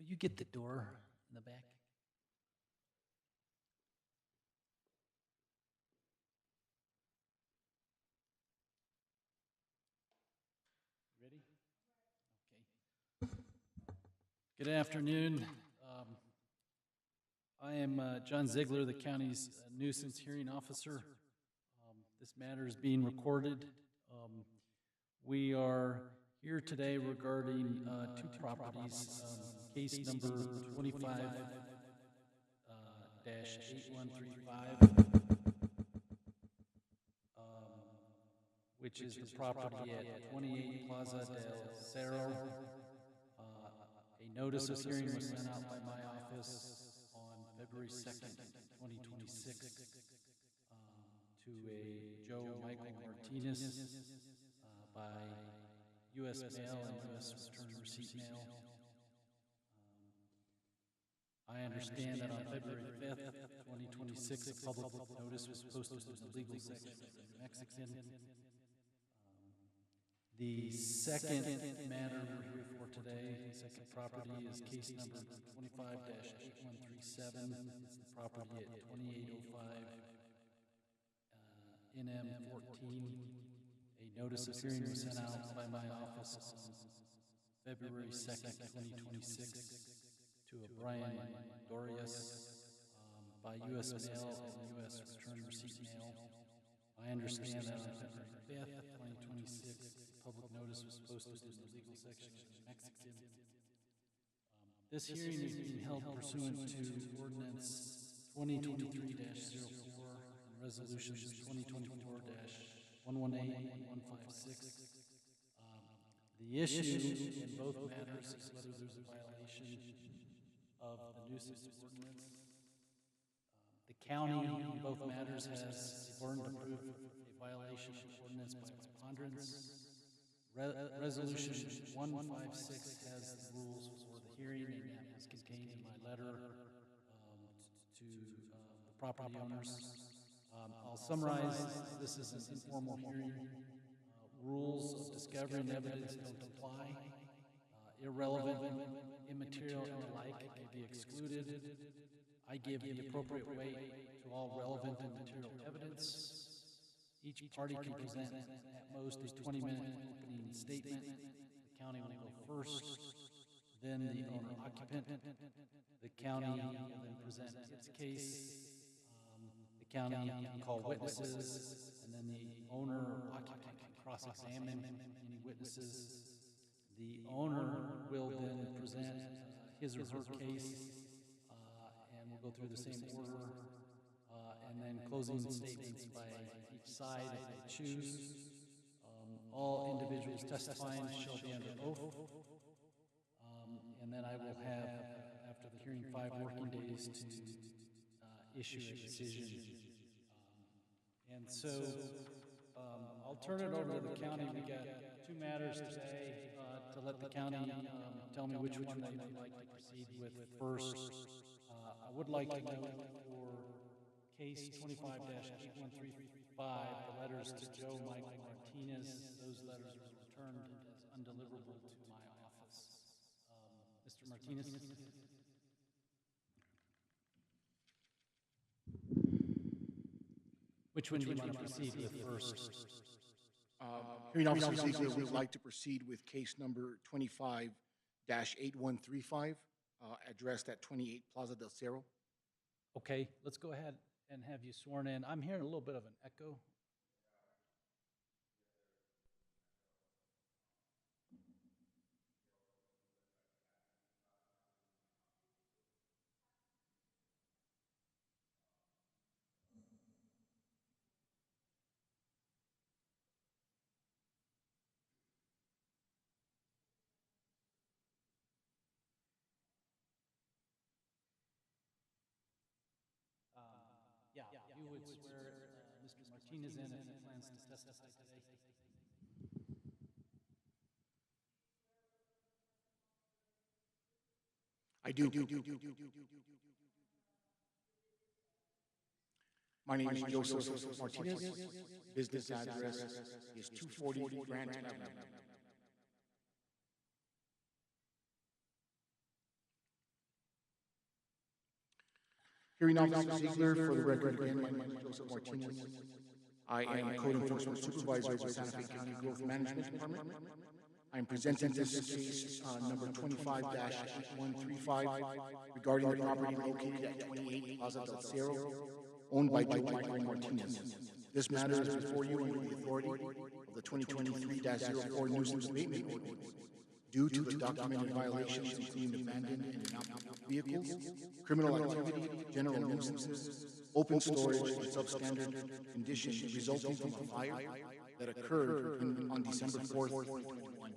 Will you get the door in the back? Ready? Okay. Good afternoon. I am John Ziegler, the county's nuisance hearing officer. This matter is being recorded. We are here today regarding two properties, case number 25-8135, which is the property at 28 Plaza del Cerro. A notice of hearing was sent out by my office on February 2nd, 2026, to a Joe Michael Martinez by U.S. mail and U.S. return receipt mail. I understand that on February 5th, 2026, a public notice was posted in the legal section of the Mexican. The second matter we're here for today, the second property, is case number 25-8137. It's the property at 2805 NM 14. A notice of hearing was sent out by my office on February 2nd, 2026, to a Brian Dorius by U.S. mail and U.S. return receipt mail. I understand that on February 5th, 2026, public notice was posted in the legal section of the Mexican. This hearing is being held pursuant to Ordinance 2023-04 and Resolutions 2024-118 and 156. The issue in both matters is whether there's a violation of the nuisance ordinance. The county in both matters has the burden to prove a violation of the ordinance by preponderance. Resolution 156 has the rules for the hearing, and that was contained in my letter to the property owners. I'll summarize. This is an informal hearing. Rules of discovery and evidence don't apply. Irrelevant, immaterial, and the like may be excluded. I give the appropriate weight to all relevant and material evidence. Each party can present at most a 20-minute opening statement. The county will go first, then the owner-occupant. The county will then present its case. The county can call witnesses, and then the owner-occupant can cross-examine any witnesses. The owner will then present his or her case, and we'll go through the same order, and then closing statements by each side if they choose. All individuals testifying shall be under oath, and then I will have, after the hearing, 5 working days to issue a decision. And so I'll turn it over to the county. We got 2 matters today to let the county tell me which one they would like to proceed with first. I would like to note for case 25-8135, the letters to Joe Michael Martinez, those letters were returned as undeliverable to my office. Mr. Martinez? Which one do you want to proceed with first? Hearing Officer Ziegler would like to proceed with case number 25-8135, addressed at 28 Plaza del Cerro. Okay, let's go ahead and have you sworn in. I'm hearing a little bit of an echo. You would swear Mr. Martinez in if he plans to testify today. I do. My name is Joseph Martinez. Business address is 240 Grant Avenue. Hearing Officer Ziegler, for the record again, my name is Joseph Martinez. I am Code Enforcement Supervisor of the Santa Fe County Growth Management Department. I am presenting this case number 25-8135 regarding the property located at 28 Plaza del Cerro, owned by Joe Michael Martinez. This matter is before you under the authority of the 2023-04 Nuisance Abatement Ordinance. Due to the documented violations, including abandoned and inoperable vehicles, criminal activity, general nuisances, open storage, and substandard conditions resulting from a fire that occurred on December 4th, 2021.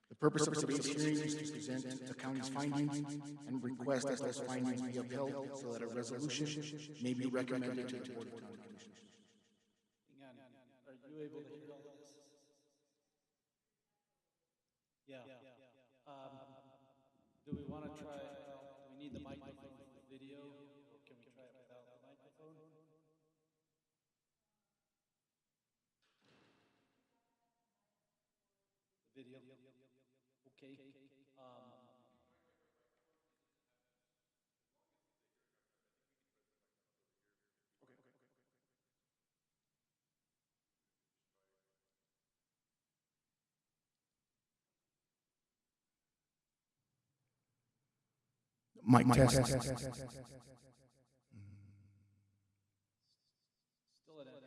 The purpose of today's hearing is to present the county's findings and request that those findings be upheld so that a resolution may be recommended to the Board of County Commissioners. Hang on. Are you able to hear all this? Yeah. Do we want to try, do we need the microphone for the video, or can we try it without the microphone? The video? Okay. Mic test. Still at it, right?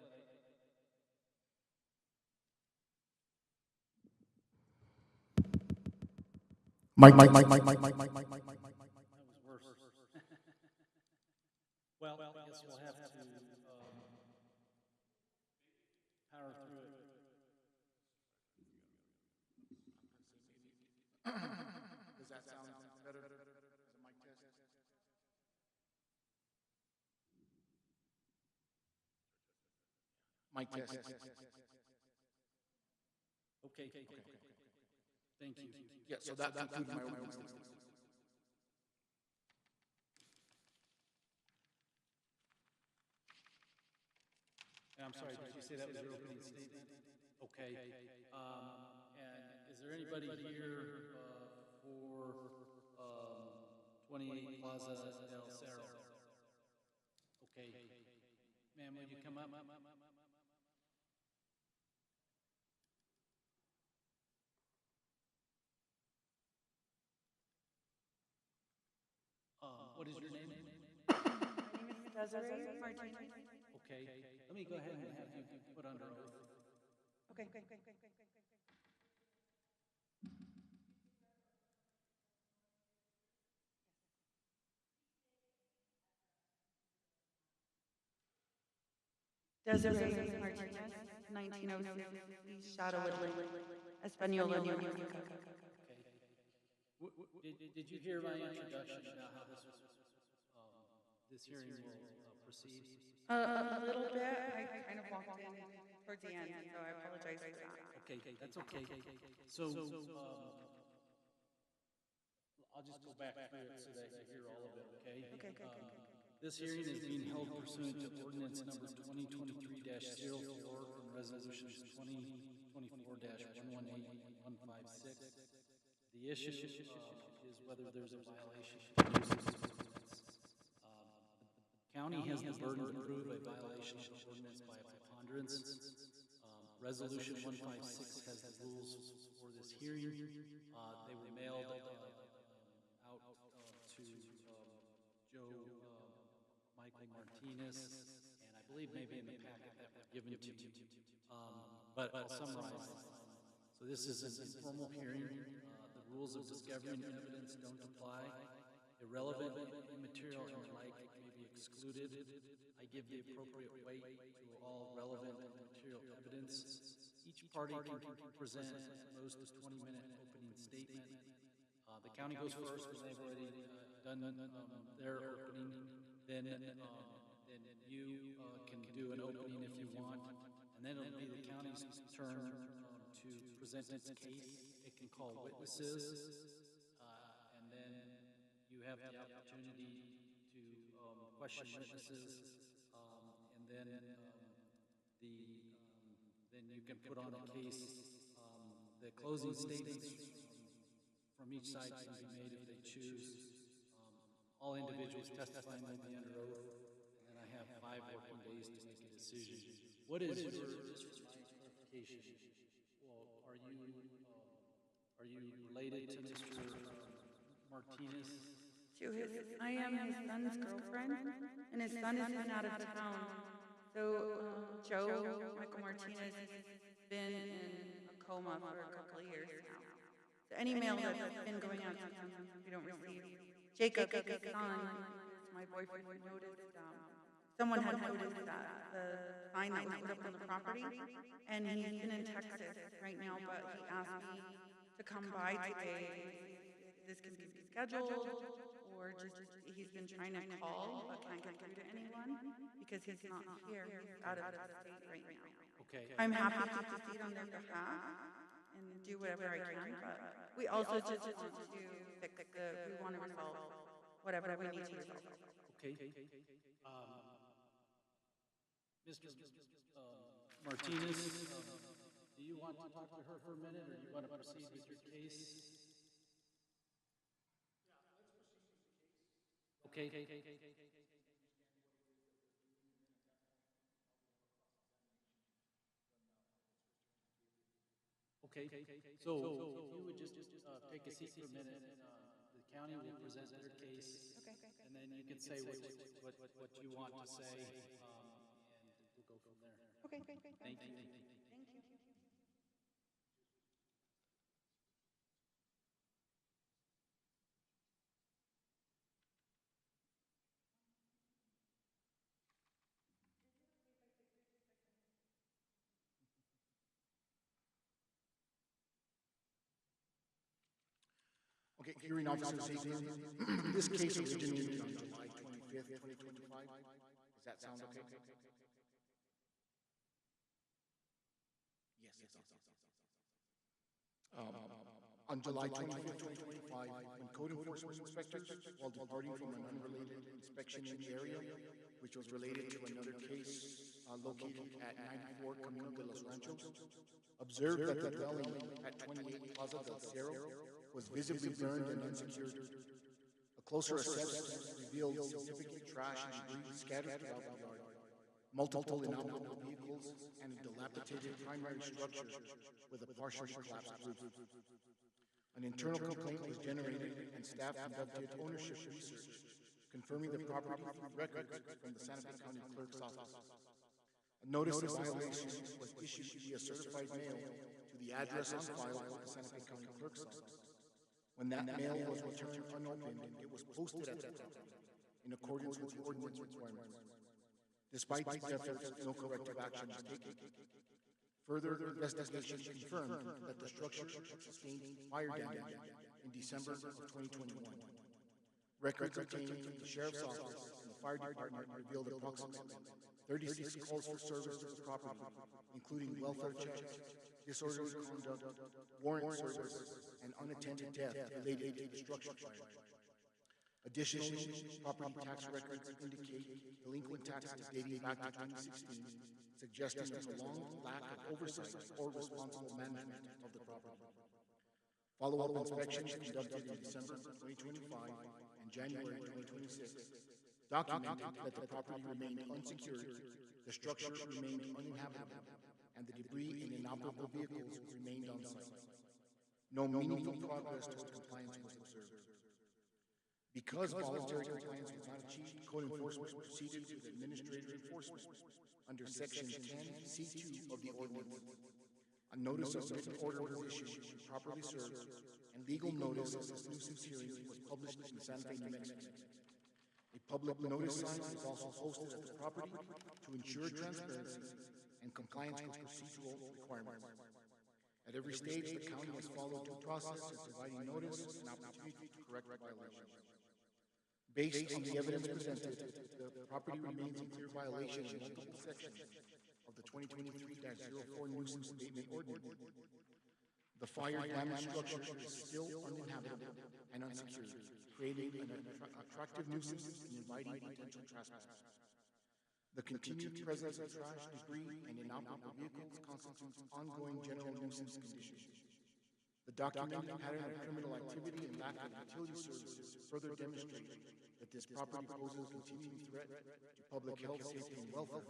Mic. That was worse. Well, I guess we'll have to power through it. Does that sound better as a mic test? Mic test. Okay. Thank you. Yeah, so that concludes my opening statement. And I'm sorry, did you say that was your opening statement? Okay. And is there anybody here for 28 Plaza del Cerro? Okay. Ma'am, will you come up? What is your name? My name is Desiree Martinez. Okay. Let me go ahead and have you put under oath. Okay. Desiree Martinez, 1906, East Shadowwood Lane, Espanola, New Mexico. Okay. Did you hear my introduction about how this hearing will proceed? A little bit. I kind of walked in towards the end, so I apologize for that. Okay, that's okay. So, I'll just go back through it so that you hear all of it, okay? Okay. This hearing is being held pursuant to ordinance number 2023-04 and resolutions 2024-118 and 156. The issue is whether there's a violation of the nuisance ordinance. The county has the burden to prove a violation of the ordinance by a preponderance. Resolution 156 has the rules for this hearing. They were mailed out to Joe Michael Martinez, and I believe maybe in the packet that were given to you. But I'll summarize. So this is an informal hearing. The rules of discovering evidence don't apply. Irrelevant, immaterial, and the like may be excluded. I give the appropriate weight to all relevant and material evidence. Each party can present most 20-minute opening statement. The county goes first when they've already done their opening. Then you can do an opening if you want, and then it'll be the county's turn to present its case. It can call witnesses, and then you have the opportunity to question witnesses, and then you can put on a case. The closing statements from each side can be made if they choose. all individuals testifying will be under oath, and then I have 5 working days to make a decision. What is your, just for my clarification, well, are you related to Mr. Martinez? I am his son's girlfriend, and his son has been out of town. So Joe, Michael Martinez, has been in a coma for a couple of years now. So any mail that's been going out to him, we don't receive. Jacob, his son, is my boyfriend, who noticed, someone had noticed that the sign that was put up on the property, and he's been in Texas right now, but he asked me to come by today if this can be rescheduled, or just, he's been trying to call but can't get through to anyone because he's not here. He's out of the state right now. Okay. I'm happy to proceed on their behalf and do whatever I can, but we also just want to fix we want to resolve whatever we need to resolve. Okay. Mr. Martinez, do you want to talk to her for a minute, or do you want to proceed with your case? Okay. Okay. So if you would just take a seat for a minute, the county will present their case, and then you can say what you want to say, and we'll go from there. Okay. Thank you. Thank you. Okay, hearing officer Sabian, this case originated on July 25th, 2025. Does that sound okay? Yes, it's on July 25th, 2025, when code enforcement inspectors, while departing from an unrelated inspection in the area, which was related to another case located at 94 Camino de los Ranchos, observed that the dwelling at 28 Plaza del Cerro was visibly burned and unsecured. A closer assessment revealed significant trash and debris scattered throughout the yard, multiple inoperable vehicles, and a dilapidated primary structure with a partially collapsed roof. An internal complaint was generated, and staff conducted ownership research, confirming the property through records from the Santa Fe County Clerk's office. A notice of violation was issued via certified mail to the address on file with the Santa Fe County Clerk's office. When that mail was returned unopened, it was posted at the property in accordance with the ordinance requirements. Despite these efforts, no corrective action was taken. Further investigation confirmed that the structure had sustained fire damage in December of 2021. Records obtained from the Sheriff's Office and the Fire Department revealed approximately 36 calls for service to the property, including welfare checks, disorderly conduct, warrant service, and unattended death related to the structure fire. Additionally, property tax records indicate delinquent taxes dating back to 2016, suggesting a prolonged lack of oversight or responsible management of the property. Follow-up inspections conducted in December 2025 and January 2026 documented that the property remained unsecured, the structure remained uninhabitable, and the debris and inoperable vehicles remained on site. No meaningful progress toward compliance was observed. Because voluntary compliance was not achieved, code enforcement proceeded with administrative enforcement under Section 10C2 of the ordinance. A notice of written order was issued and properly served, and legal notice of this nuisance hearing was published in Santa Fe, New Mexico. A public notice sign was also posted at the property to ensure transparency and compliance with procedural requirements. At every stage, the county has followed due process in providing notice and opportunity to correct violations. Based on the evidence presented, the property remains in clear violation of multiple sections of the 2023-04 nuisance abatement ordinance. The fire-damaged structure is still uninhabitable and unsecured, creating an attractive nuisance and inviting potential trespassers. The continued presence of trash, debris, and inoperable vehicles constitutes ongoing general nuisance conditions. The documented pattern of criminal activity and lack of utility services further demonstrate the that this property poses a continuing threat to public health, safety, and welfare.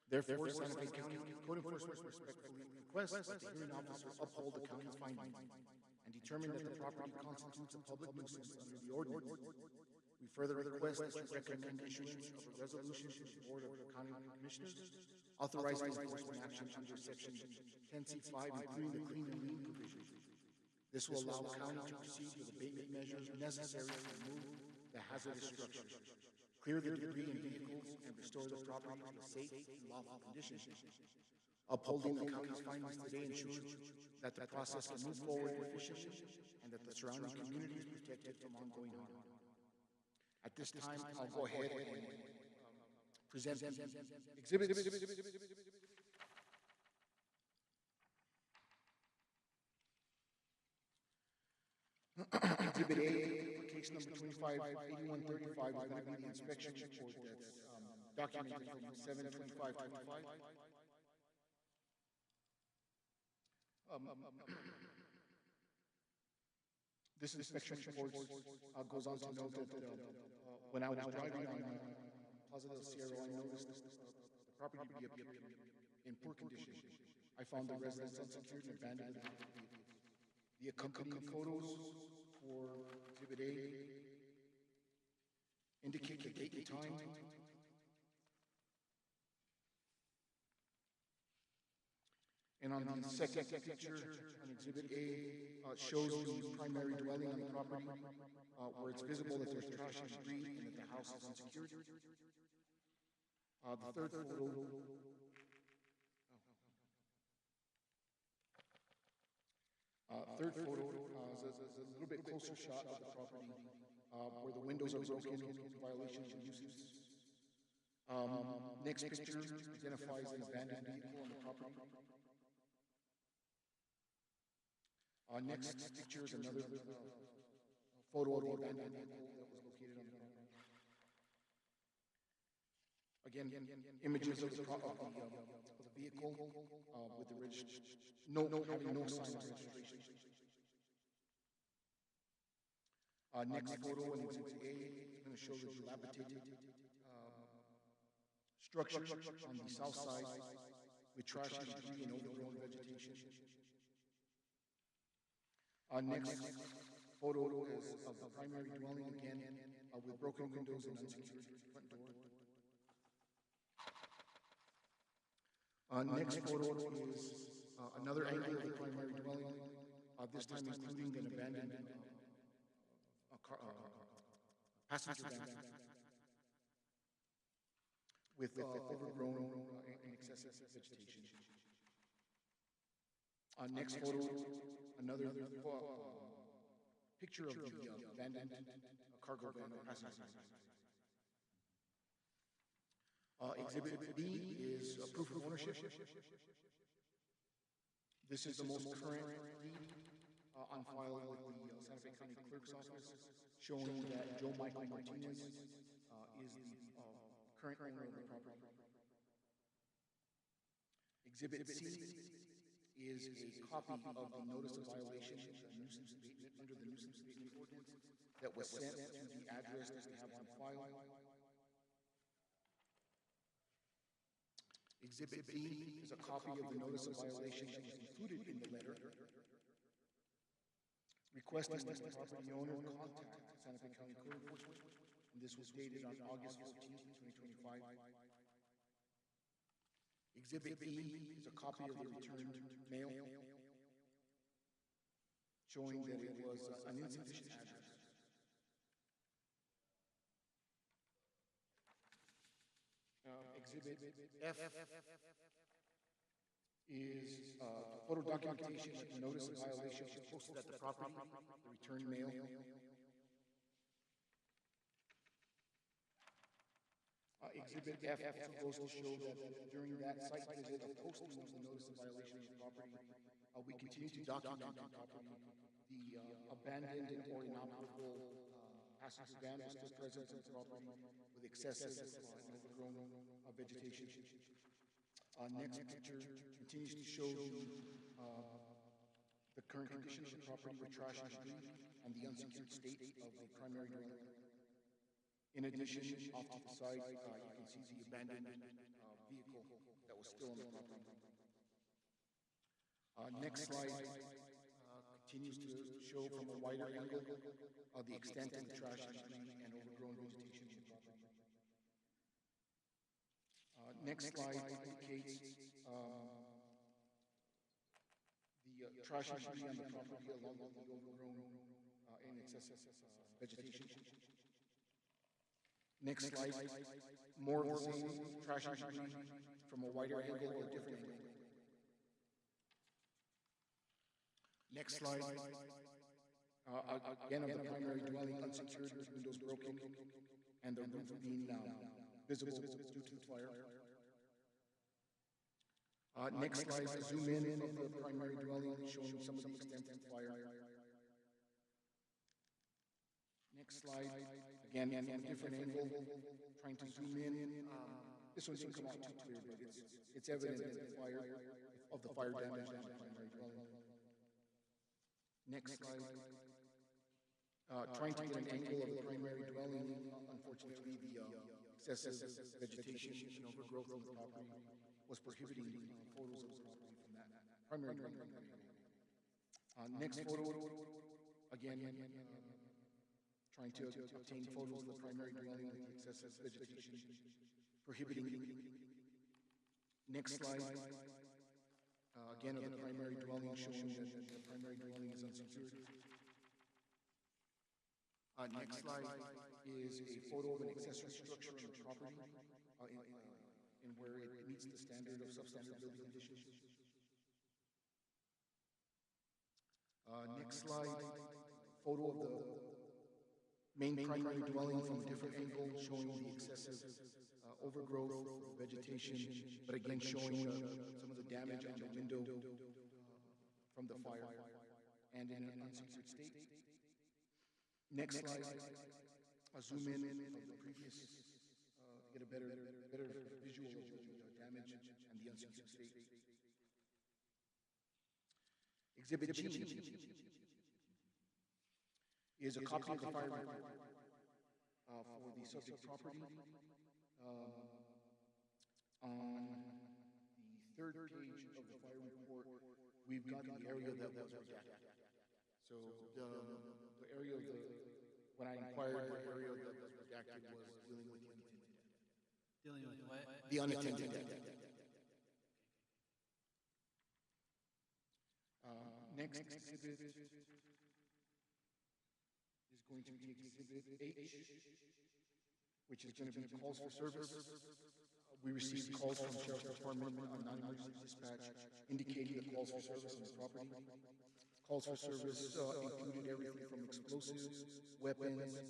Therefore, Santa Fe County Code Enforcement respectfully requests that the hearing officer uphold the county's findings and determine that the property constitutes a public nuisance under the ordinance. We further request that you recommend issuance of a resolution to the Board of County Commissioners authorizing enforcement action under Section 10C5, including the clean and lean provision. This will allow the county to proceed with abatement measures necessary to remove the hazardous structures, clear the debris and vehicles, and restore the property to a safe and lawful condition. Upholding the county's findings today ensures that the process can move forward efficiently and that the surrounding community is protected from ongoing harm. At this time, I'll go ahead and present the exhibits. Exhibit A, for case number 258135, is going to be the inspection report that's documented from 7/25/25. This inspection report goes on to note that when I was driving on Plaza del Cerro, I noticed the property to be in poor condition. I found the residence unsecured and abandoned with vehicles. The accompanying photos for Exhibit A indicate the date and time. And on the second picture, on Exhibit A, shows the primary dwelling on the property, where it's visible that there's trash and debris and that the house is unsecured. The third photo is a little bit closer shot of the property, where the windows are broken in violation of the nuisance. Next picture identifies an abandoned vehicle on the property. Next picture is another photo of the abandoned vehicle that was located on the property. Again, images of the vehicle with the having no sign of registration. Next photo in Exhibit A is going to show the dilapidated structure on the south side with trash and debris and overgrown vegetation. Next photo is of the primary dwelling again with broken windows and unsecured front door. Next photo is another angle of the primary dwelling, this time including an abandoned passenger van with overgrown and excessive vegetation. Next photo, another picture of the abandoned cargo van or passenger van. Exhibit B is proof of ownership. This is the most current deed on file with the Santa Fe County Clerk's Office, showing that Joe Michael Martinez is the current owner of the property. Exhibit C is a copy of the notice of violation of nuisance abatement under the nuisance abatement ordinance that was sent to the address that we have on file. Exhibit B is a copy of the notice of violation that was included in the letter requesting that the property owner contact Santa Fe County Code Enforcement, and this was dated on August 14th, 2025. Exhibit E is a copy of the returned mail showing that it was an insufficient address. Exhibit F is photo documentation that the notice of violation was posted at the property, the returned mail. Exhibit F goes to show that during that site visit of posting of the notice of violation of the property, we continue to document the property. The abandoned or inoperable passenger van was still present on the property with excessive and overgrown vegetation. Next picture continues to show the current condition of the property with trash and debris and the unsecured state of the primary dwelling. In addition, off to the side, you can see the abandoned vehicle that was still on the property. Next slide continues to show from a wider angle the extent of the trash and debris and overgrown vegetation on the property. Next slide indicates the trash and debris on the property along with the overgrown and excessive vegetation. Next slide, more of the same trash and debris from a wider angle or a different angle. Next slide, again of the primary dwelling unsecured with windows broken and the roof being visible due to the fire. Next slide, zoom in of the primary dwelling showing some of the extent of the fire. Next slide, again from a different angle, trying to zoom in. This one didn't come out too clear, but it's evident of the fire damage on the primary dwelling. Next slide, trying to get an angle of the primary dwelling. Unfortunately, the excessive vegetation and overgrowth on the property was prohibiting photos of the property from that primary dwelling. Next photo, again, trying to obtain photos of the primary dwelling with the excessive vegetation prohibiting. Next slide, again of the primary dwelling showing that the primary dwelling is unsecured. Next slide is a photo of an accessory structure on the property in where it meets the standard of substandard building conditions. Next slide, photo of the main primary dwelling from a different angle showing the excessive overgrowth, vegetation, but again showing some of the damage on the window from the fire and in an unsecured state. Next slide, a zoom in of the previous to get a better visual of the damage and the unsecured state. Exhibit G is a copy of the fire report for the subject property. On the third page of the fire report, we've got the area that was redacted. So the area of when I inquired, the area that was redacted was dealing with the unattended death. Dealing with what? The unattended death. Next exhibit is going to be Exhibit H, which is going to be calls for service. We received calls from the Sheriff's Department on non-emergency dispatch indicating the calls for service on the property. Calls for service included everything from explosives, weapons,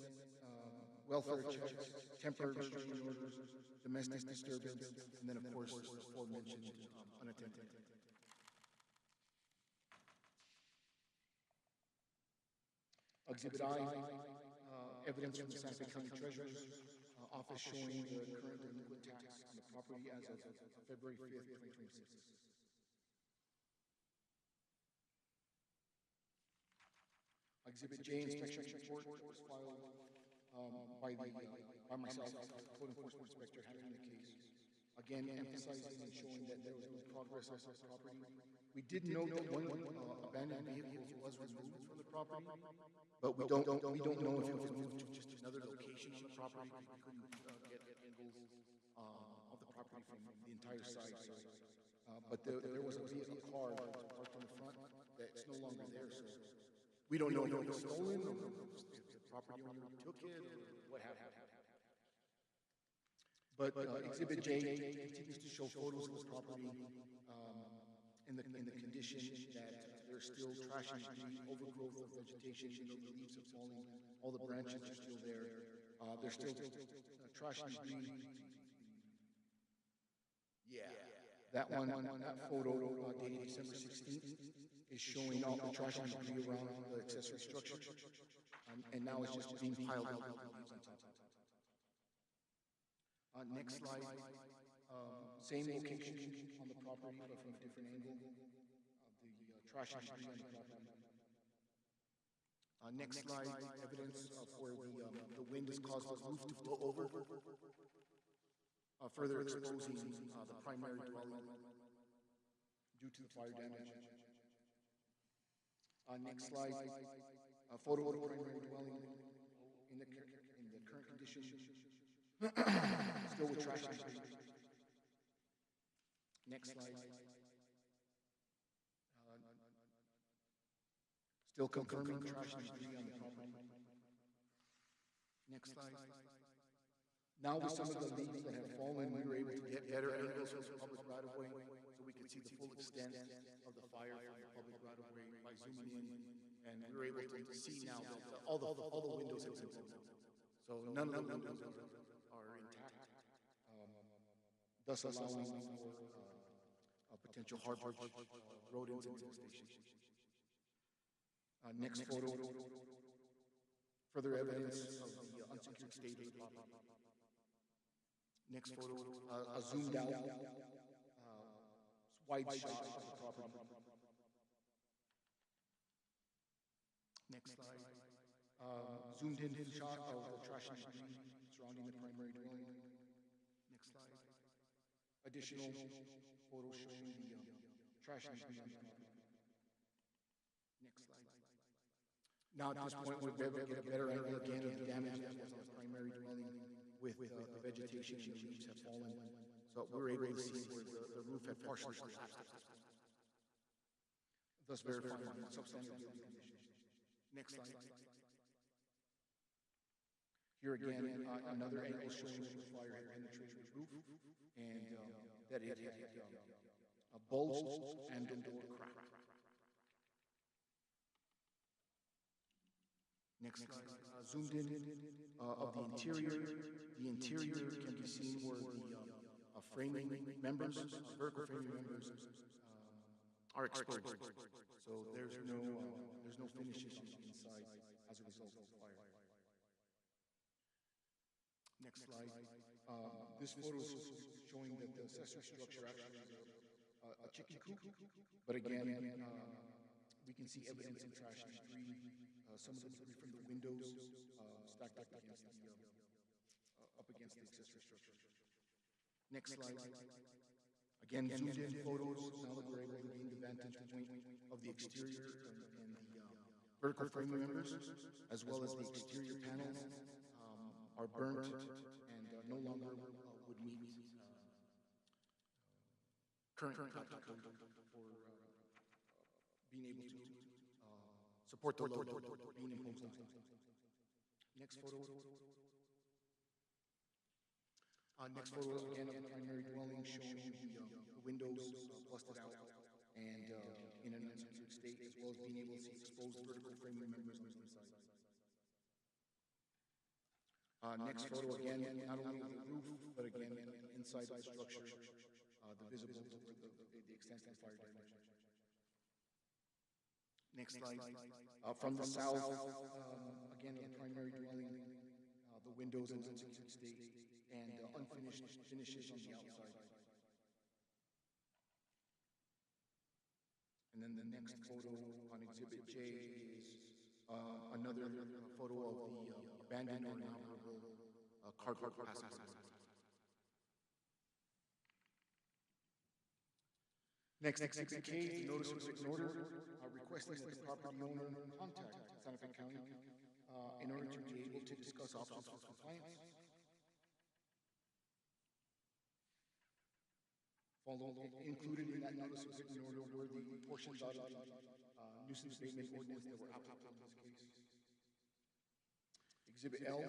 welfare checks, temporary restraining orders, domestic disturbance, and then, of course, the aforementioned unattended. Exhibit I, evidence from the Santa Fe County Treasurer's Office showing the current delinquent tax on the property as of February 5th, 2026. Exhibit J, inspection report was filed by myself, code enforcement inspector handling the case. Again, emphasizing and showing that there was no progress on the property. We did note that one abandoned vehicle was removed from the property, but we don't know if it was moved to just another location on the property. We couldn't get angles of the property from the entire site. So, but there was a car that was parked in the front that's no longer there. So we don't know if it was stolen or if the property owner took it or what happened. But Exhibit J continues to show photos of the property in the condition that there's still trash and debris, overgrowth of vegetation, the leaves have fallen, all the branches are still there. There's still trash and debris. Yeah, that photo dated December 16th is showing all the trash and debris around the accessory structure, and now it's just being piled up with the leaves on top. Next slide, same location on the property, but from a different angle. The trash and debris on the property. Next slide, evidence of where the wind has caused the roof to blow over, further exposing the primary dwelling due to the fire damage. Next slide, a photo of the primary dwelling in the current condition, still with trash and debris. Next slide. Still confirming trash and debris on the property. Next slide. Now with some of the leaves that have fallen, we were able to get better angles of the public right-of-way so we could see the full extent of the fire from the public right-of-way by zooming in, and we were able to see now that all the windows have been blown out. So none of the windows are intact, thus allowing for potential harbor rodents into the station. Next photo, further evidence of the unsecured state of the property. Next photo, a zoomed out, wide shot of the property. Next slide, zoomed in shot of the trash and debris surrounding the primary dwelling. Next slide, additional photos showing the trash and debris on the property. Next slide. Now at this point, we're able to get a better angle again of the damage that was on the primary dwelling with the vegetation and the leaves have fallen. So we were able to see where the roof had partially collapsed at this point, thus verifying substandard building conditions. Next slide. Here again, another angle showing that the fire had penetrated the roof and that it had bulged and the door cracked. Next slide. Zoomed in of the interior. The interior can be seen where the framing members, vertical framing members, are exposed. So there's no finishes on the inside as a result of the fire. Next slide. This photo is showing that the accessory structure actually is a chicken coop, but again, we can see evidence in trash and debris. Some of the debris from the windows stacked up against the accessory structure. Next slide. Again, zoomed in photos. Now that we're able to gain the vantage point of the exterior and the vertical frame members, as well as the exterior panels, are burnt and no longer would meet current practical code for being able to support the load being imposed on them. Next photo. Next photo again of the primary dwelling showing you the windows busted out and in an unsecured state, as well as being able to see exposed vertical framing members on the inside. Next photo again, not only of the roof, but again inside the structure, the visible, the extent of fire damage. Next slide. From the south, again, the primary dwelling, the windows in unsecured state, and unfinished finishes on the outside. And then the next photo on Exhibit J is another photo of the abandoned or inoperable cardboard passing. Next, Exhibit K is the notice was ignored, requesting that the property owner contact Santa Fe County in order to be able to discuss options for compliance. Included in that notice was ignored were the portions out of the nuisance abatement ordinance that were applicable in this case. Exhibit L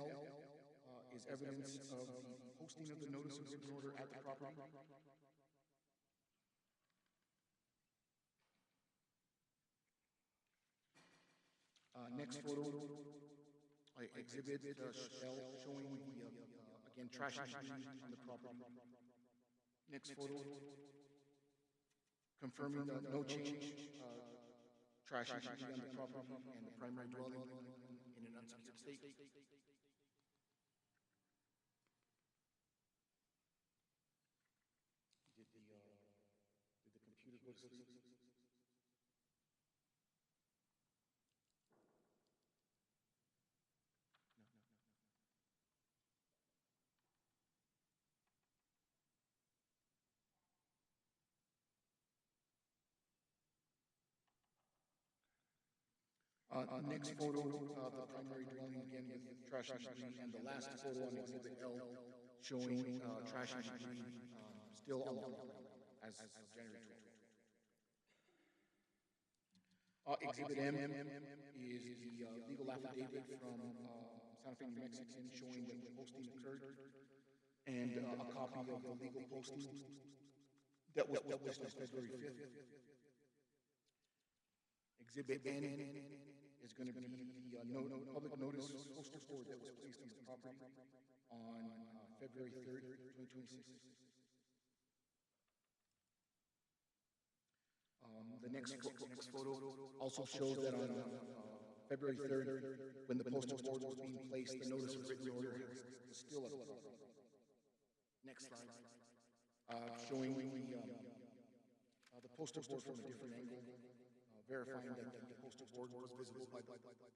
is evidence of the posting of the notice of ignored at the property. Next photo, exhibit L showing the, again, trash and debris on the property. Next photo, confirming no change, trash and debris on the property and the primary dwelling in an unsecured state. Did the computer go to sleep? Next photo, the primary dwelling again with trash and debris, and the last photo on Exhibit L showing trash and debris still on the property as of January 12th. Exhibit M is the legal affidavit from Santa Fe, New Mexico, showing that the posting occurred, and a copy of the legal posting that was published on February 5th. Exhibit N is going to be the public notice poster board that was placed on the property on February 3rd, 2026. The next photo also shows that on February 3rd, when the poster board was being placed, the notice of written order was still at the property. Next slide. Showing the poster board from a different angle, verifying that the poster board was visible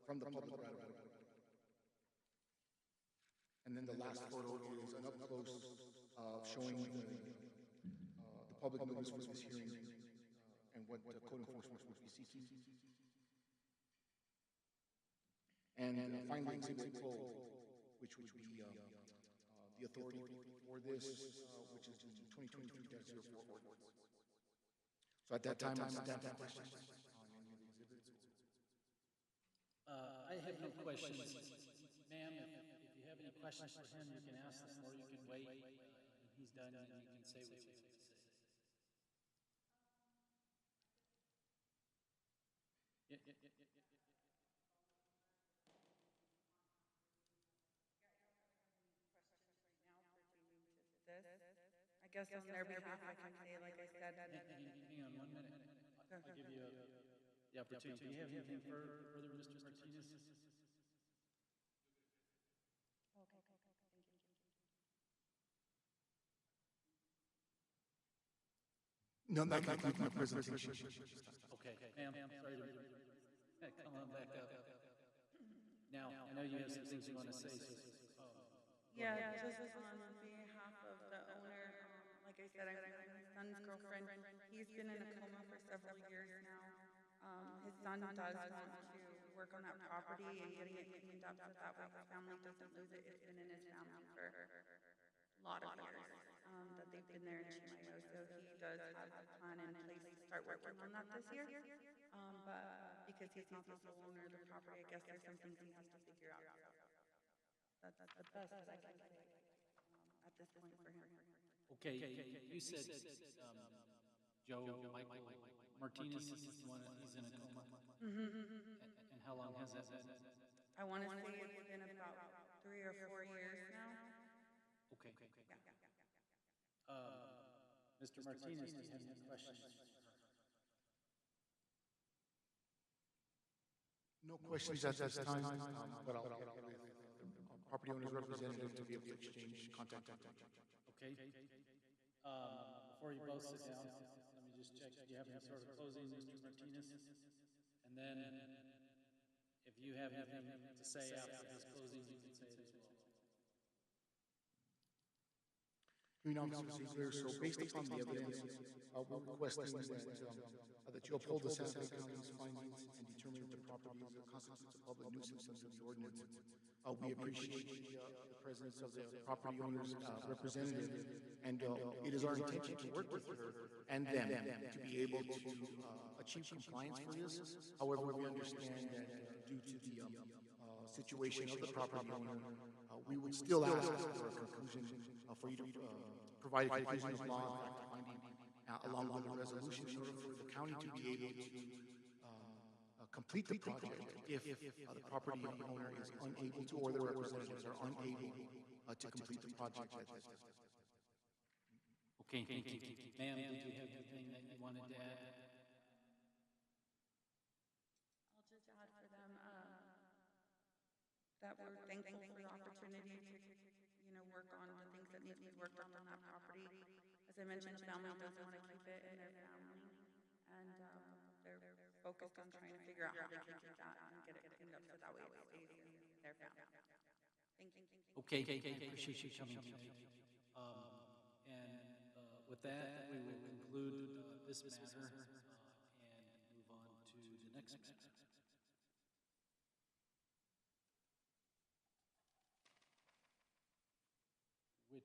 from the public right of way. And then the last photo is an up close showing the public notice for this hearing and what code enforcement would be seeking. And finally, Exhibit 12, which would be the authority for this, which is the 2023-04 ordinance. So at that time, I'm stand for questions on any of the exhibits. I have no questions. Ma'am, if you have any questions for him, you can ask them, or you can wait. When he's done, and you can say what you have to say. I guess on their behalf, I can say, like I said, Hang on 1 minute. I'll give you the opportunity. Do you have anything further, Mr. Martinez? Okay, thank you. No, that concludes my presentation. Okay, ma'am, sorry to come on back up. Now, I know you have some things you want to say, so Yeah, just on behalf of the owner, like I said, I'm his son's girlfriend. He's been in a coma for several years now. His son does want to work on that property and getting it cleaned up so that way his family doesn't lose it. It's been in his family for a lot of years that they've been there in Chimayo. So he does have a plan in place to start working on that this year. But because he's not the sole owner of the property, I guess there's some things he has to figure out. That's the best that I can say at this point for him. okay, you said Joe Michael Martinez is the one he's in a coma. And how long has that been? I want to say it's been about 3 or 4 years now. Okay. Yeah. Mr. Martinez, do you have any questions? No questions at this time, but I'll get with property owner's representative to be able to exchange contact information. Okay. Before you both sit down, let me just check. Do you have any sort of closing, Mr. Martinez? And then, if you have anything to say after his closing, you can say it as well. Hearing Officer Ziegler, so based upon the evidence, we're requesting that you uphold the Santa Fe County's findings and determine that the property constitutes a public nuisance under the ordinance. We appreciate the presence of the property owner's representative, and it is our intention to work with her and them to be able to achieve compliance for this. However, we understand that due to the situation of the property owner, we would still ask for a conclusion, for you to provide a conclusion of law and fact finding, along with a resolution in order for the county to be able to complete the project if the property owner is unable to, or their representatives are unable to complete the project at this time. Okay, thank you. Ma'am, did you have anything that you wanted to add? I'll just add for them that we're thankful for the opportunity to, work on the things that need to be worked on that property. As I mentioned, the family does want to keep it in their family, and they're focused on trying to figure out how they can keep that and get it cleaned up so that way it stays in their family. Thank you. Okay, appreciate you coming tonight. And with that, we will conclude this matter and move on to the next matter.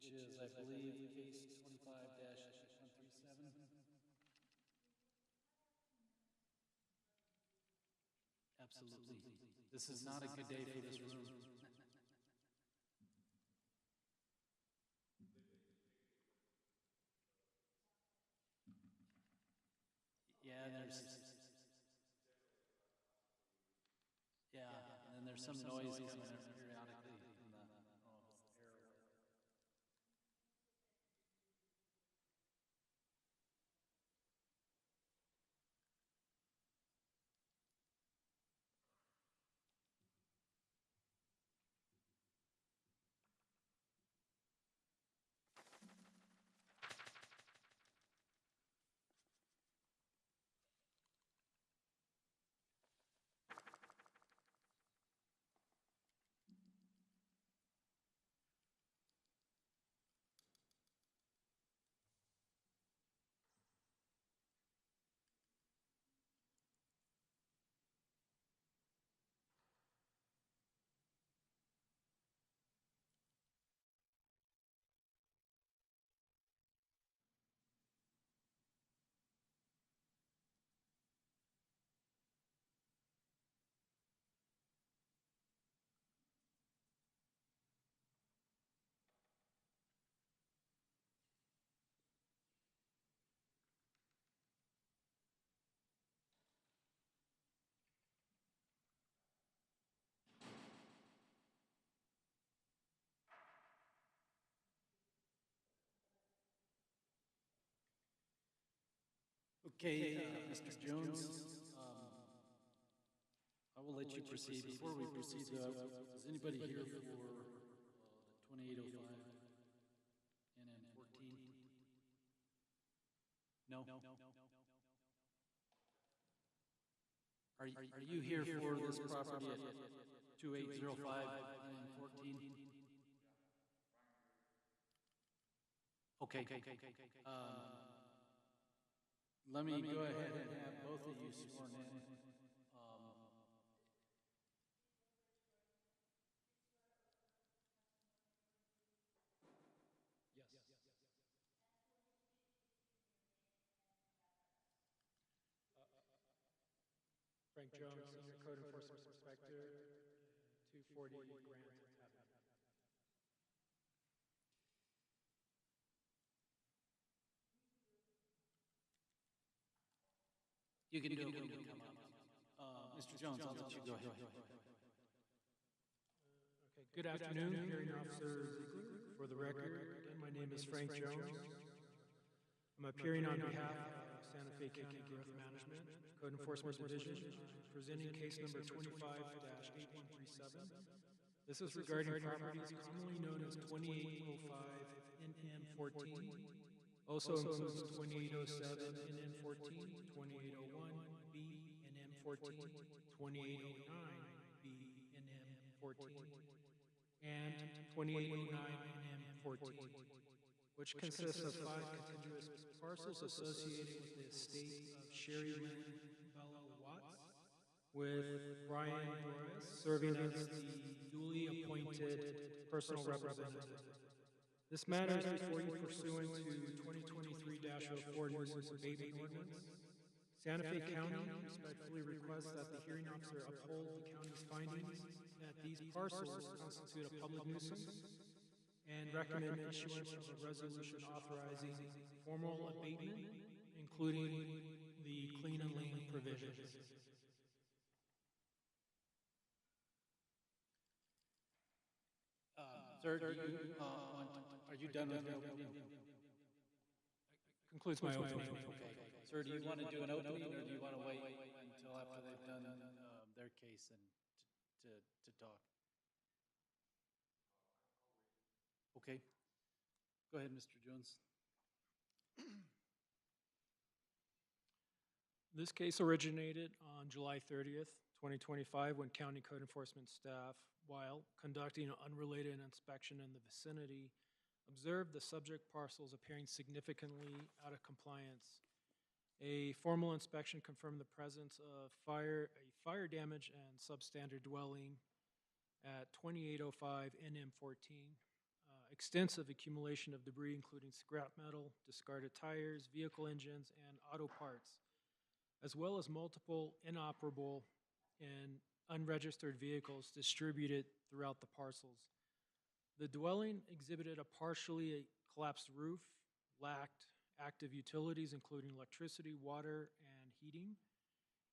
which is, I believe, case 25-137. Absolutely. This is not a good day for this room. Yeah, and then there's some noise coming out periodically from the, I don't know if it's the air or what. Okay, Mr. Jones, I will let you proceed. Before we proceed, is anybody here for the 2805 NN14? No? Are you here for this property at 2805 NN14? Okay. Let me go ahead and have both of you sworn in. Frank Jones, Senior Code Enforcement Inspector, 240 Grant Avenue. You can do it when you come up. Mr. Jones, I'll let you go ahead. Okay, good afternoon, Hearing Officer Ziegler. For the record, again, my name is Frank Jones. I'm appearing on behalf of Santa Fe County Growth Management, Code Enforcement Division. I'm presenting case number 25-8137. This is regarding properties commonly known as 2805 NM14. Also includes 2807 NM14, 2801 B NM14, 2809 B NM14, and 2809 NM14, which consists of 5 contiguous parcels associated with the estate of Sherry Lynn Bella Watts, with Brian Dorius serving as the duly appointed personal representative. This matter is before you pursuant to 2023-04 Nuisance Abatement Ordinance. Santa Fe County respectfully requests that the hearing officer uphold the county's findings that these parcels constitute a public nuisance and recommend issuance of a resolution authorizing formal abatement, including the clean and lien provisions. Sir, are you done with your opening? Concludes my opening. Okay. Sir, do you want to do an opening, or do you want to wait until after they've done their case and to talk? Okay. Go ahead, Mr. Jones. This case originated on July 30th, 2025, when County Code Enforcement staff, while conducting an unrelated inspection in the vicinity, observed the subject parcels appearing significantly out of compliance. A formal inspection confirmed the presence of fire damage and substandard dwelling at 2805 NM14. extensive accumulation of debris, including scrap metal, discarded tires, vehicle engines, and auto parts, as well as multiple inoperable and unregistered vehicles distributed throughout the parcels. The dwelling exhibited a partially collapsed roof, lacked active utilities, including electricity, water, and heating,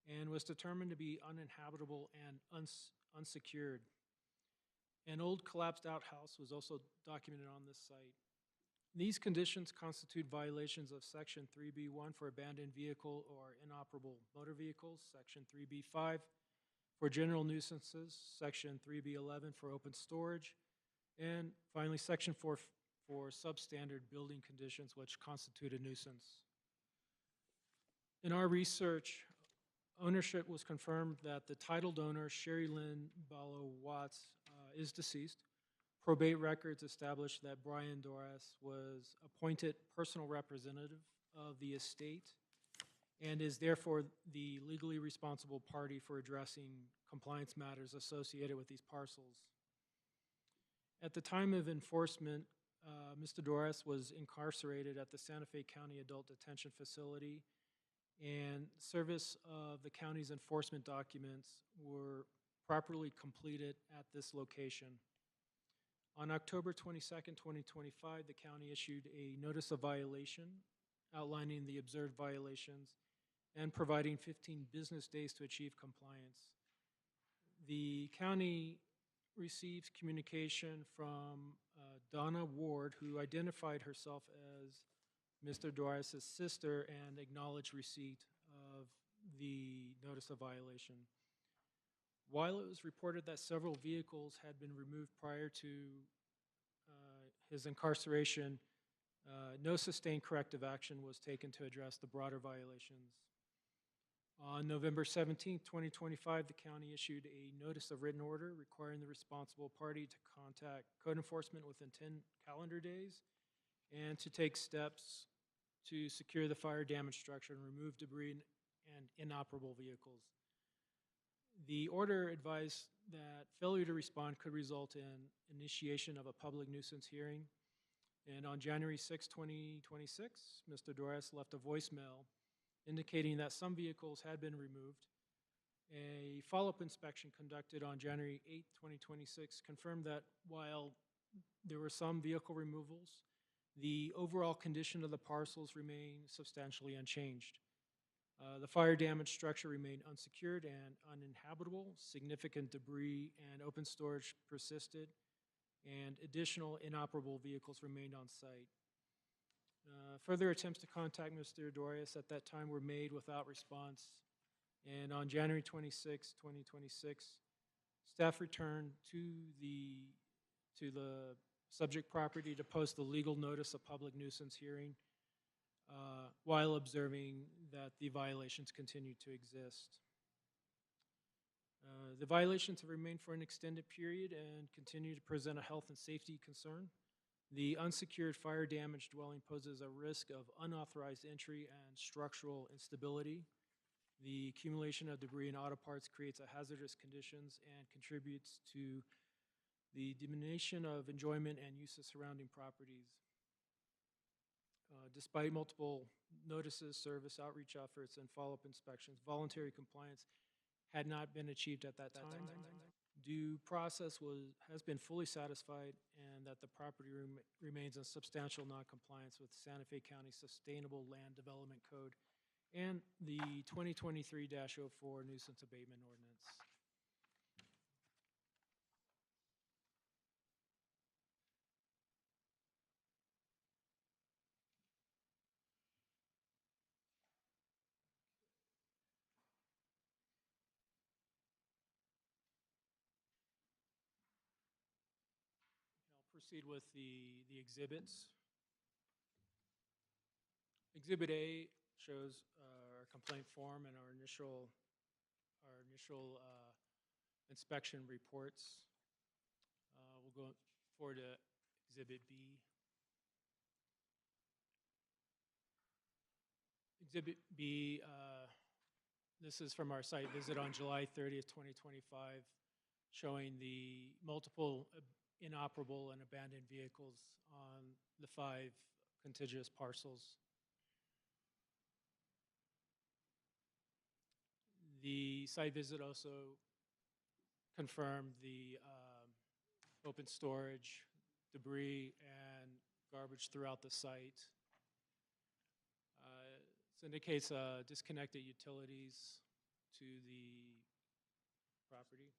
and was determined to be uninhabitable and unsecured. An old collapsed outhouse was also documented on this site. These conditions constitute violations of Section 3B1 for abandoned vehicle or inoperable motor vehicles, Section 3B5 for general nuisances, Section 3B11 for open storage, and finally, Section 4 for substandard building conditions, which constitute a nuisance. In our research, ownership was confirmed that the titled owner, Sherry Lynn Ballo Watts, is deceased. Probate records established that Brian Doras was appointed personal representative of the estate and is therefore the legally responsible party for addressing compliance matters associated with these parcels. At the time of enforcement, Mr. Doras was incarcerated at the Santa Fe County Adult Detention Facility, and service of the county's enforcement documents were properly completed at this location. On October 22nd, 2025, the county issued a notice of violation outlining the observed violations and providing 15 business days to achieve compliance. The county received communication from Donna Ward, who identified herself as Mr. Doras' sister and acknowledged receipt of the notice of violation. While it was reported that several vehicles had been removed prior to his incarceration, no sustained corrective action was taken to address the broader violations. On November 17, 2025, the county issued a notice of written order requiring the responsible party to contact code enforcement within 10 calendar days and to take steps to secure the fire damaged structure and remove debris and inoperable vehicles. The order advised that failure to respond could result in initiation of a public nuisance hearing. And on January 6, 2026, Mr. Doras left a voicemail indicating that some vehicles had been removed. A follow-up inspection conducted on January 8, 2026 confirmed that while there were some vehicle removals, the overall condition of the parcels remained substantially unchanged. The fire damaged structure remained unsecured and uninhabitable. Significant debris and open storage persisted, and additional inoperable vehicles remained on site. Further attempts to contact Mr. Doras at that time were made without response, and on January 26, 2026, staff returned to the subject property to post the legal notice of public nuisance hearing while observing that the violations continue to exist. The violations have remained for an extended period and continue to present a health and safety concern. The unsecured fire damaged dwelling poses a risk of unauthorized entry and structural instability. The accumulation of debris and auto parts creates a hazardous conditions and contributes to the diminution of enjoyment and use of surrounding properties. Despite multiple notices, service outreach efforts, and follow-up inspections, voluntary compliance had not been achieved at that time. Due process has been fully satisfied, and that the property remains in substantial non-compliance with Santa Fe County Sustainable Land Development Code and the 2023-04 Nuisance Abatement Ordinance. Proceed with the exhibits. Exhibit A shows our complaint form and our initial inspection reports. We'll go forward to Exhibit B. Exhibit B, this is from our site visit on July 30th, 2025, showing the multiple inoperable and abandoned vehicles on the 5 contiguous parcels. The site visit also confirmed the open storage, debris, and garbage throughout the site. This indicates disconnected utilities to the property.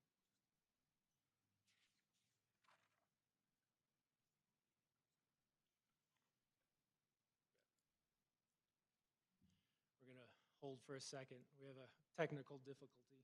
We're going to hold for a second. We have a technical difficulty.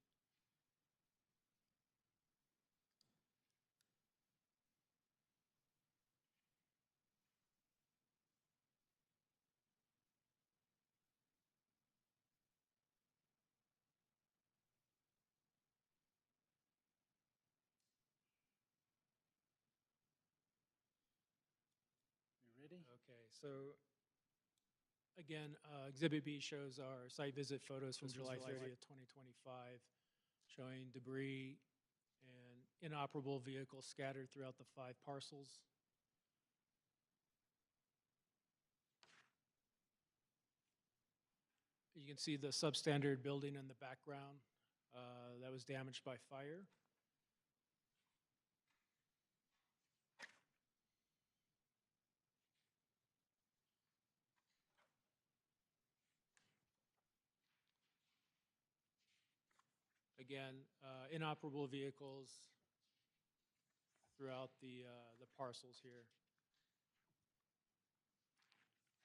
You ready? Okay, so again, Exhibit B shows our site visit photos from July 30th, 2025, showing debris and inoperable vehicles scattered throughout the 5 parcels. You can see the substandard building in the background that was damaged by fire. Again, inoperable vehicles throughout the parcels here.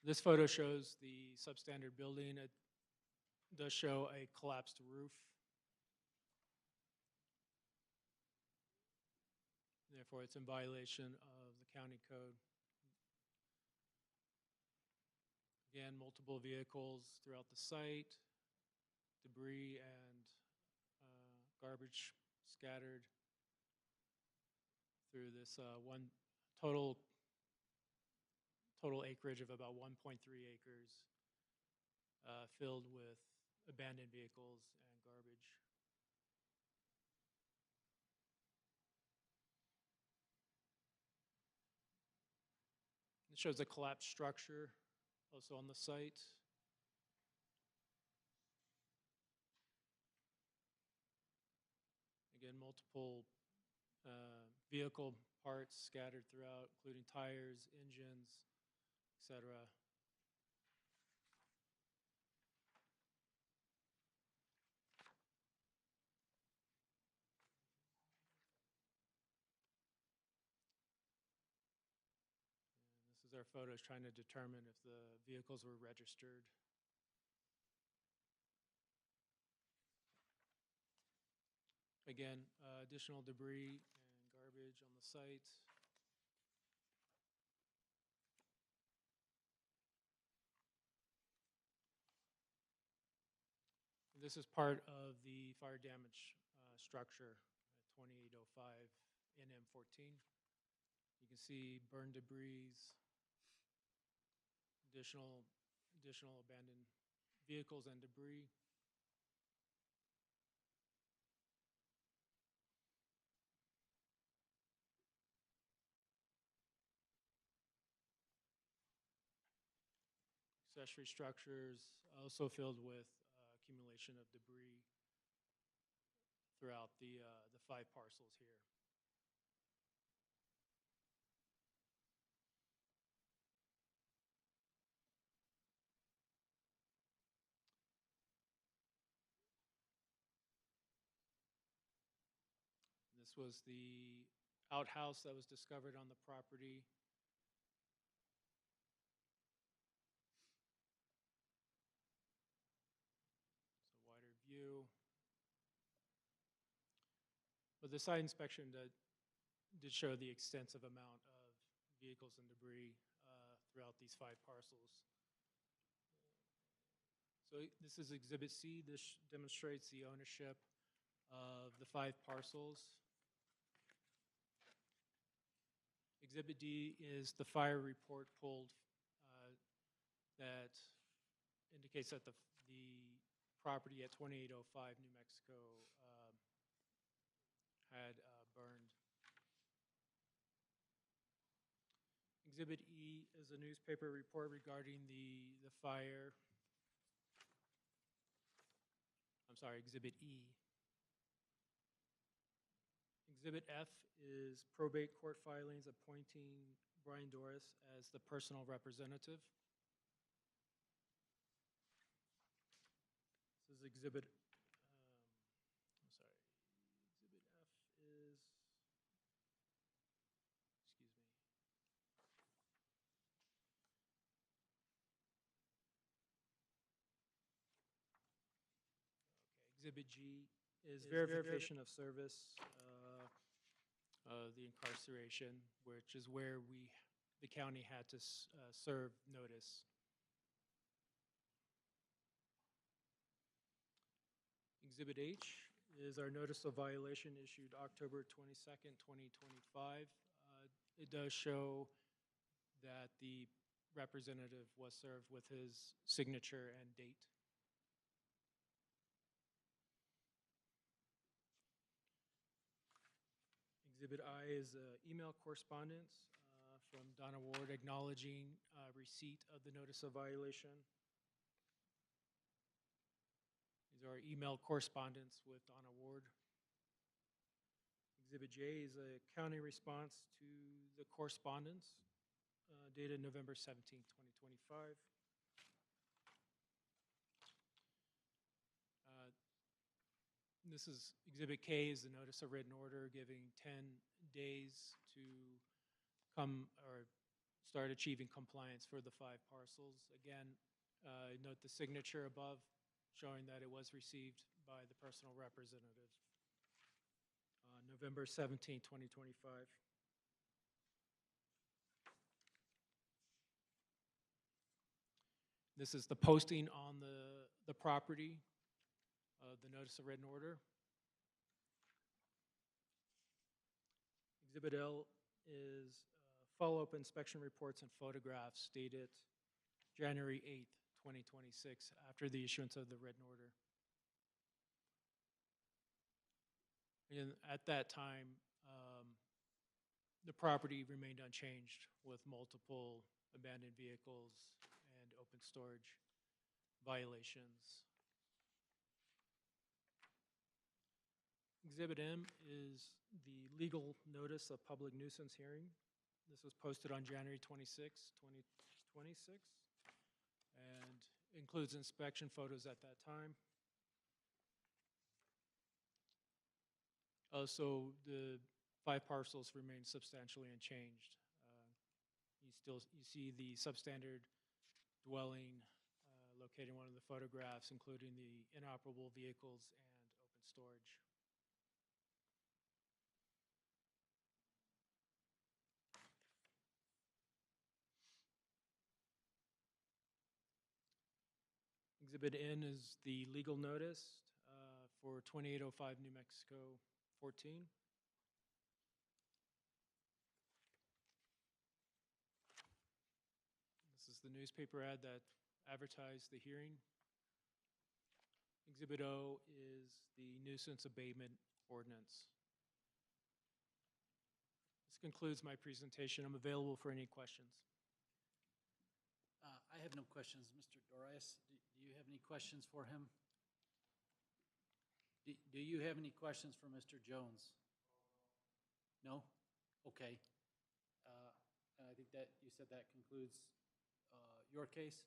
This photo shows the substandard building. It does show a collapsed roof. Therefore, it's in violation of the county code. Again, multiple vehicles throughout the site, debris and garbage scattered through this one total acreage of about 1.3 acres filled with abandoned vehicles and garbage. It shows a collapsed structure also on the site. Again, multiple vehicle parts scattered throughout, including tires, engines, etc. This is our photos trying to determine if the vehicles were registered. Again, additional debris and garbage on the site. This is part of the fire damage structure at 2805 NM14. You can see burned debris, additional abandoned vehicles and debris. Accessory structures also filled with accumulation of debris throughout the 5 parcels here. This was the outhouse that was discovered on the property. It's a wider view. But the site inspection did show the extensive amount of vehicles and debris throughout these 5 parcels. So this is Exhibit C. This demonstrates the ownership of the 5 parcels. Exhibit D is the fire report pulled that indicates that the property at 2805 New Mexico had burned. Exhibit E is a newspaper report regarding the fire. I'm sorry, Exhibit E. Exhibit F is probate court filings appointing Brian Doris as the personal representative. This is Exhibit, I'm sorry, Exhibit F is, excuse me. Exhibit G is verification of service, the incarceration, which is where the county had to serve notice. Exhibit H is our notice of violation issued October 22nd, 2025. It does show that the representative was served with his signature and date. Exhibit I is email correspondence from Donna Ward acknowledging receipt of the notice of violation. These are email correspondence with Donna Ward. Exhibit J is a county response to the correspondence dated November 17, 2025. This is Exhibit K is the notice of written order giving 10 days to come or start achieving compliance for the 5 parcels. Again, note the signature above showing that it was received by the personal representative. November 17, 2025. This is the posting on the property of the notice of written order. Exhibit L is follow-up inspection reports and photographs dated January 8th, 2026, after the issuance of the written order. And at that time, the property remained unchanged with multiple abandoned vehicles and open storage violations. Exhibit M is the legal notice of public nuisance hearing. This was posted on January 26, 2026, and includes inspection photos at that time. Also, the 5 parcels remain substantially unchanged. You see the substandard dwelling located in one of the photographs, including the inoperable vehicles and open storage. Exhibit N is the legal notice for 2805 New Mexico 14. This is the newspaper ad that advertised the hearing. Exhibit O is the nuisance abatement ordinance. This concludes my presentation. I'm available for any questions. I have no questions. Mr. Dorias, do you have any questions for him? Do you have any questions for Mr. Jones? No? Okay. And I think that you said that concludes your case,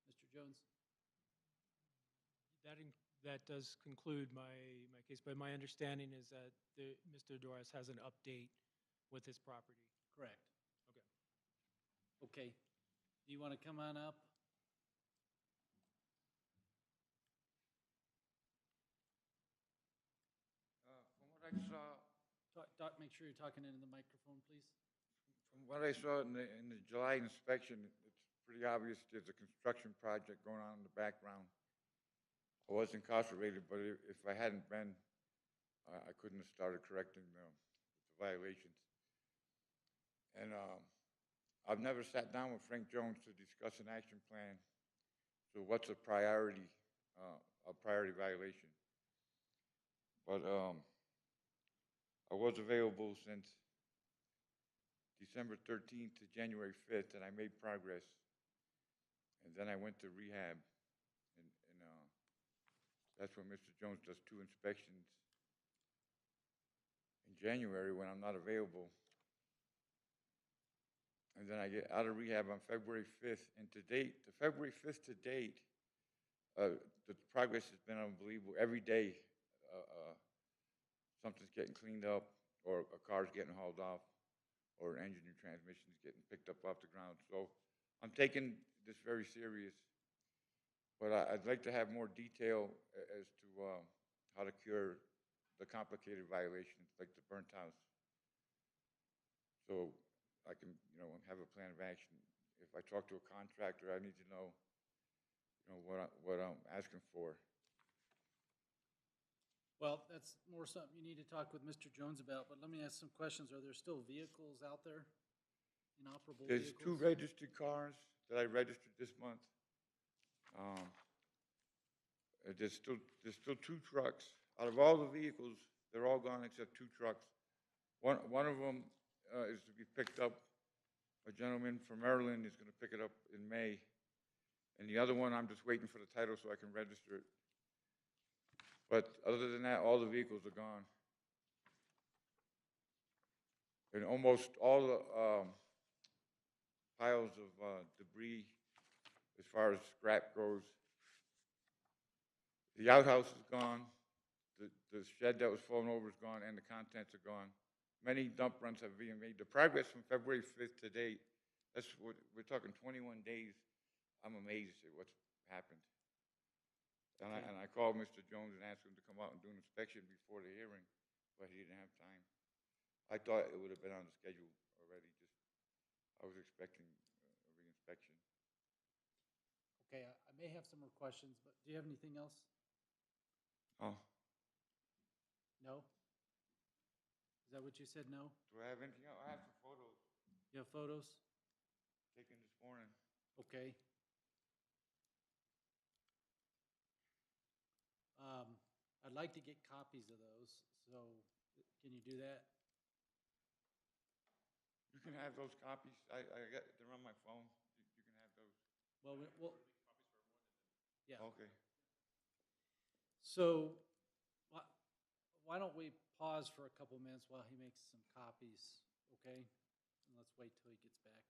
Mr. Jones? That does conclude my case, but my understanding is that Mr. Doris has an update with his property. Correct. Okay. Okay. Do you want to come on up? From what I saw, Make sure you're talking into the microphone, please. from what I saw in the July inspection, it's pretty obvious there's a construction project going on in the background. I was incarcerated, but if I hadn't been, I couldn't have started correcting the violations. And I've never sat down with Frank Jones to discuss an action plan. So what's a priority violation? But I was available since December 13th to January 5th, and I made progress. And then I went to rehab, and that's when Mr. Jones does 2 inspections in January when I'm not available. And then I get out of rehab on February 5th, and to date, the February 5th to date, the progress has been unbelievable. Every day, something's getting cleaned up, or a car's getting hauled off, or an engine or transmission is getting picked up off the ground. So I'm taking this very serious, but I'd like to have more detail as to how to cure the complicated violations, like the burnt house. So I can, have a plan of action. If I talk to a contractor, I need to know, what I'm asking for. Well, that's more something you need to talk with Mr. Jones about, but let me ask some questions. Are there still vehicles out there? Inoperable There's vehicles? 2 registered cars that I registered this month. There's still 2 trucks. Out of all the vehicles, they're all gone except 2 trucks. One of them is to be picked up. A gentleman from Maryland is going to pick it up in May. And the other one, I'm just waiting for the title so I can register it. But other than that, all the vehicles are gone. And almost all the piles of debris, as far as scrap goes. The outhouse is gone. The shed that was fallen over is gone, and the contents are gone. Many dump runs have been made. The progress from February 5th to date, that's what we're talking 21 days. I'm amazed at what's happened. And I called Mr. Jones and asked him to come out and do an inspection before the hearing, but he didn't have time. I thought it would have been on the schedule already. I was expecting a reinspection. Okay, I may have some more questions, but do you have anything else? Oh, No? Is that what you said, no? do I have anything else? I have some photos You have photos? taken this morning. Okay. I'd like to get copies of those, so can you do that? You can have those copies. They're on my phone. You can have those. Well, yeah. Okay. So, why don't we pause for a couple minutes while he makes some copies, okay? And let's wait till he gets back.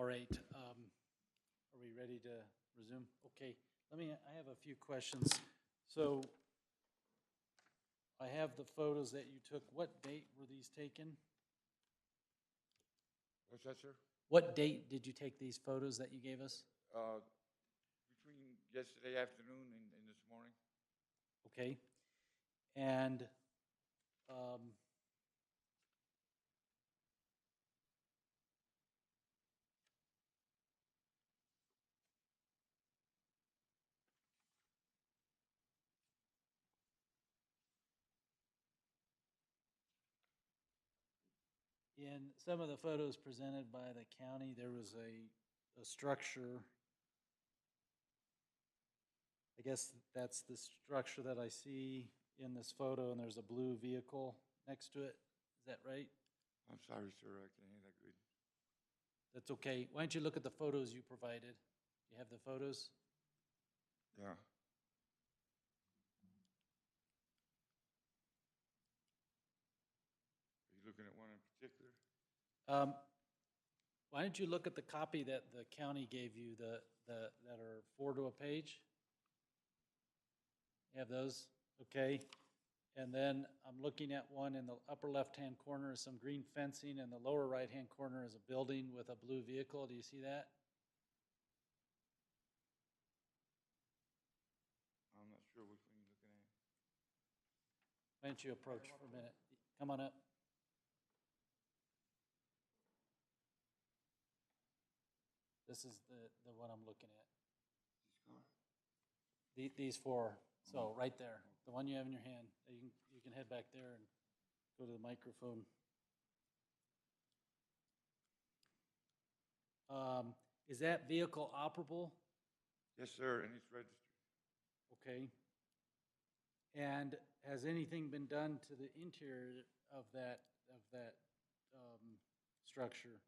All right, are we ready to resume? Okay, I have a few questions. So I have the photos that you took. What date were these taken? What's that, sir? What date did you take these photos that you gave us? Between yesterday afternoon and this morning. Okay, and um, in some of the photos presented by the county, there was a structure. I guess that's the structure that I see in this photo, and there's a blue vehicle next to it. Is that right? I'm sorry, sir, I can't hear that good. That's okay. Why don't you look at the photos you provided? You have the photos? Yeah. Are you looking at one in particular? Why don't you look at the copy that the county gave you, that are 4 to a page? You have those? Okay. And then I'm looking at one in the upper left-hand corner is some green fencing, and the lower right-hand corner is a building with a blue vehicle. Do you see that? I'm not sure which one you're looking at. Why don't you approach for a minute? Come on up. This is the one I'm looking at. These four. So right there, the one you have in your hand. You can head back there and go to the microphone. Is that vehicle operable? Yes, sir, and it's registered. Okay. And has anything been done to the interior of that structure?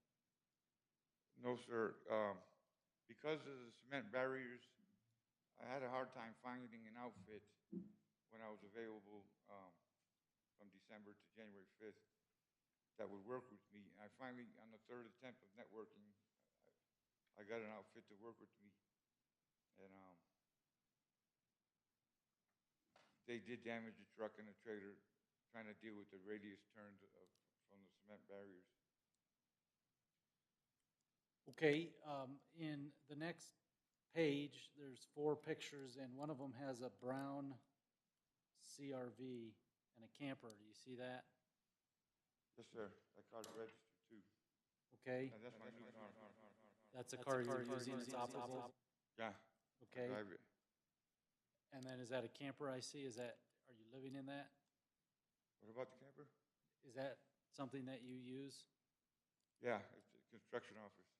No, sir. Because of the cement barriers, I had a hard time finding an outfit when I was available from December to January 5th that would work with me. And I finally, on the third attempt of networking, I got an outfit to work with me. And they did damage the truck and the trailer trying to deal with the radius turns from the cement barriers. Okay, in the next page, there's 4 pictures, and one of them has a brown CRV and a camper. Do you see that? Yes, sir. That car's registered too. Okay. And that's my new car. That's a car you're using, it's operable? Yeah. Okay. I drive it. And then is that a camper I see? Are you living in that? What about the camper? Is that something that you use? Yeah, it's a construction office.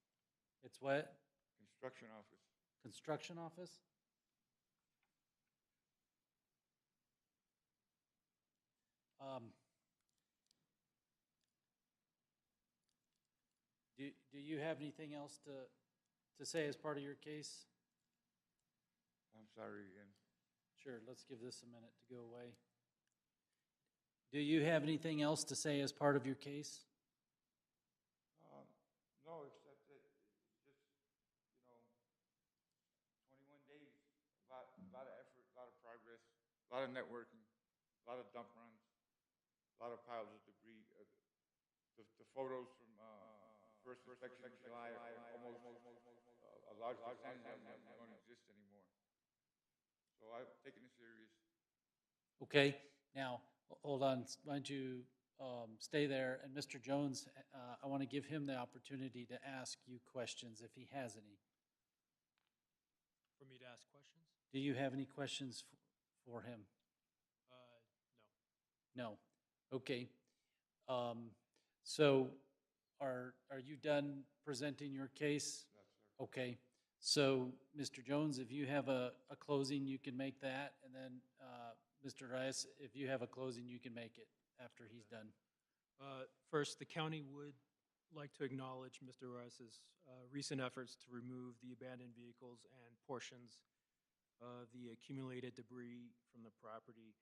It's what? Construction office. Construction office? Do you have anything else to say as part of your case? I'm sorry again. Sure, let's give this a minute to go away. Do you have anything else to say as part of your case? No, except that it's just, 21 days, a lot of effort, a lot of progress, a lot of networking, a lot of dump runs, a lot of piles of debris. The photos from first inspection in July are almost a large percentage of them don't exist anymore. So I've taken it serious. Okay, now, hold on, why don't you stay there, and Mr. Jones, I want to give him the opportunity to ask you questions if he has any. For me to ask questions? Do you have any questions for him? No. No. Okay. So are you done presenting your case? Yes, sir. Okay. So, Mr. Jones, if you have a closing, you can make that, and then Mr. Rice, if you have a closing, you can make it after he's done. First, the county would like to acknowledge Mr. Rice's recent efforts to remove the abandoned vehicles and portions of the accumulated debris from the property.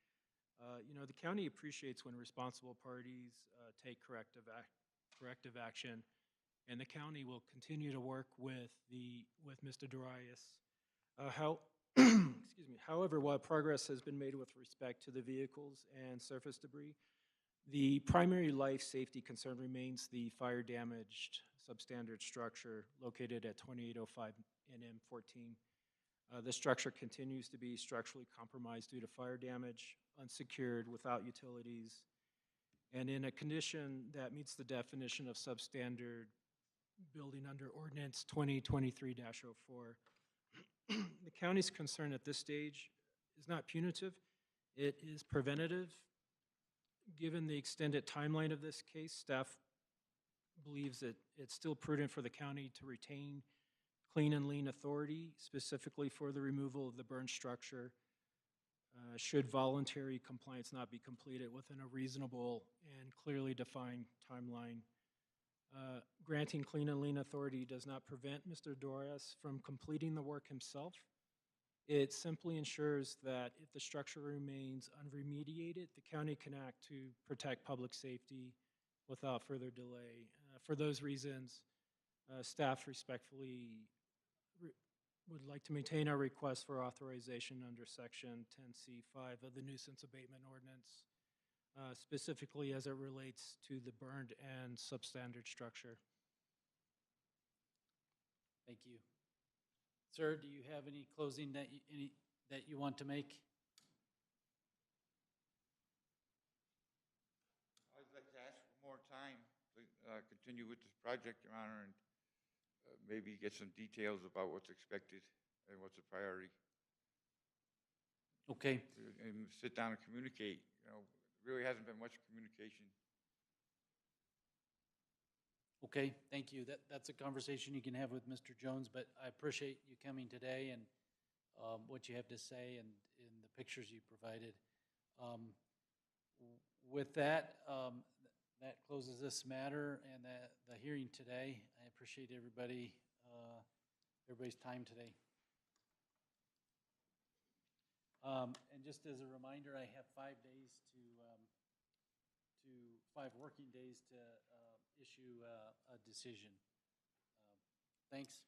The county appreciates when responsible parties take corrective action, and the county will continue to work with Mr. Darius. How, excuse me. However, while progress has been made with respect to the vehicles and surface debris, the primary life safety concern remains the fire-damaged substandard structure located at 2805 NM 14. The structure continues to be structurally compromised due to fire damage, unsecured, without utilities, and in a condition that meets the definition of substandard building under Ordinance 2023-04. The county's concern at this stage is not punitive, it is preventative. Given the extended timeline of this case, staff believes that it's still prudent for the county to retain clean and lean authority, specifically for the removal of the burned structure, should voluntary compliance not be completed within a reasonable and clearly defined timeline. Granting clean and lean authority does not prevent Mr. Darius from completing the work himself. It simply ensures that if the structure remains unremediated, the county can act to protect public safety without further delay. For those reasons, staff respectfully would like to maintain our request for authorization under Section 10C5 of the Nuisance Abatement Ordinance, specifically as it relates to the burned and substandard structure. Thank you. Sir, do you have any closing that you want to make? I'd like to ask for more time to continue with this project, Your Honor, and maybe get some details about what's expected and what's a priority. Okay. And sit down and communicate. You know, really hasn't been much communication. Okay, thank you. That's a conversation you can have with Mr. Jones, but I appreciate you coming today and what you have to say and the pictures you provided. With that, that closes this matter and the hearing today. I appreciate everybody's time today. And just as a reminder, I have 5 days to 5 working days to issue a decision. Thanks.